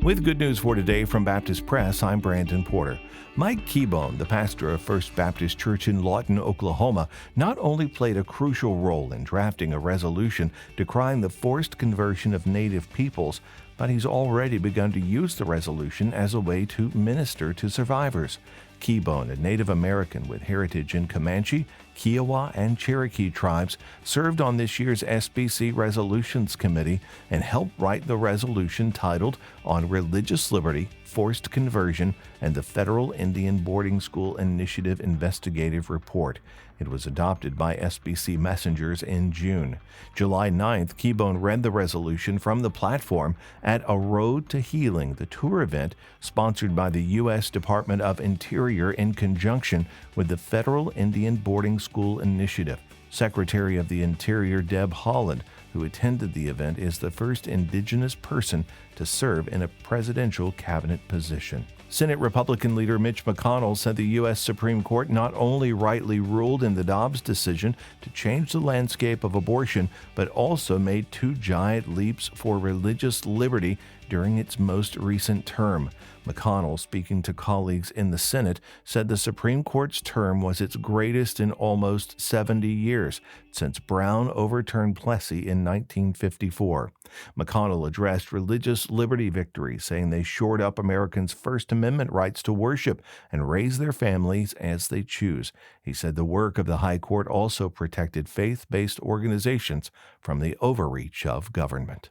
With good news for today from Baptist Press, I'm Brandon Porter. Mike Keahbone, the pastor of First Baptist Church in Lawton, Oklahoma, not only played a crucial role in drafting a resolution decrying the forced conversion of Native peoples, but he's already begun to use the resolution as a way to minister to survivors. Keahbone, a Native American with heritage in Comanche, Kiowa, and Cherokee tribes, served on this year's SBC Resolutions Committee and helped write the resolution titled On Religious Liberty, Forced Conversion, and the Federal Indian Boarding School Initiative Investigative Report. It was adopted by SBC messengers in June. July 9th, Keahbone read the resolution from the platform at A Road to Healing, the tour event sponsored by the U.S. Department of Interior in conjunction with the Federal Indian Boarding School Initiative. Secretary of the Interior Deb Haaland, who attended the event, is the first indigenous person to serve in a presidential cabinet position. Senate Republican Leader Mitch McConnell said the U.S. Supreme Court not only rightly ruled in the Dobbs decision to change the landscape of abortion, but also made two giant leaps for religious liberty during its most recent term. McConnell, speaking to colleagues in the Senate, said the Supreme Court's term was its greatest in almost 70 years, since Brown overturned Plessy in 1954. McConnell addressed religious liberty victories, saying they shored up Americans' First Amendment rights to worship and raise their families as they choose. He said the work of the High Court also protected faith-based organizations from the overreach of government.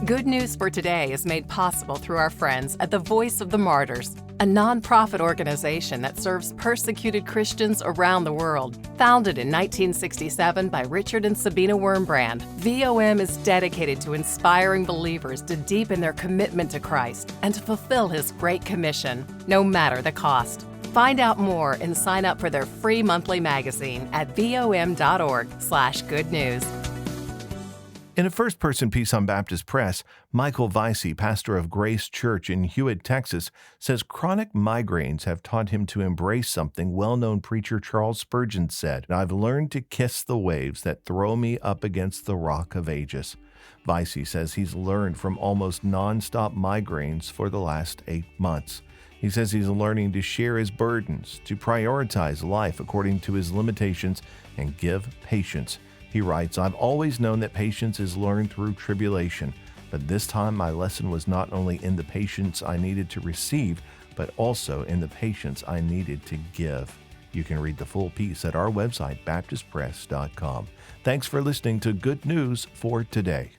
Good News for Today is made possible through our friends at the Voice of the Martyrs, a nonprofit organization that serves persecuted Christians around the world. Founded in 1967 by Richard and Sabina Wurmbrand, VOM is dedicated to inspiring believers to deepen their commitment to Christ and to fulfill His Great Commission, no matter the cost. Find out more and sign up for their free monthly magazine at vom.org/good news. In a first-person piece on Baptist Press, Michael Visy, pastor of Grace Church in Hewitt, Texas, says chronic migraines have taught him to embrace something well-known preacher Charles Spurgeon said, "I've learned to kiss the waves that throw me up against the rock of ages." Visy says he's learned from almost non-stop migraines for the last 8 months. He says he's learning to share his burdens, to prioritize life according to his limitations, and give patience. He writes, "I've always known that patience is learned through tribulation, but this time my lesson was not only in the patience I needed to receive, but also in the patience I needed to give." You can read the full piece at our website, baptistpress.com. Thanks for listening to Good News for Today.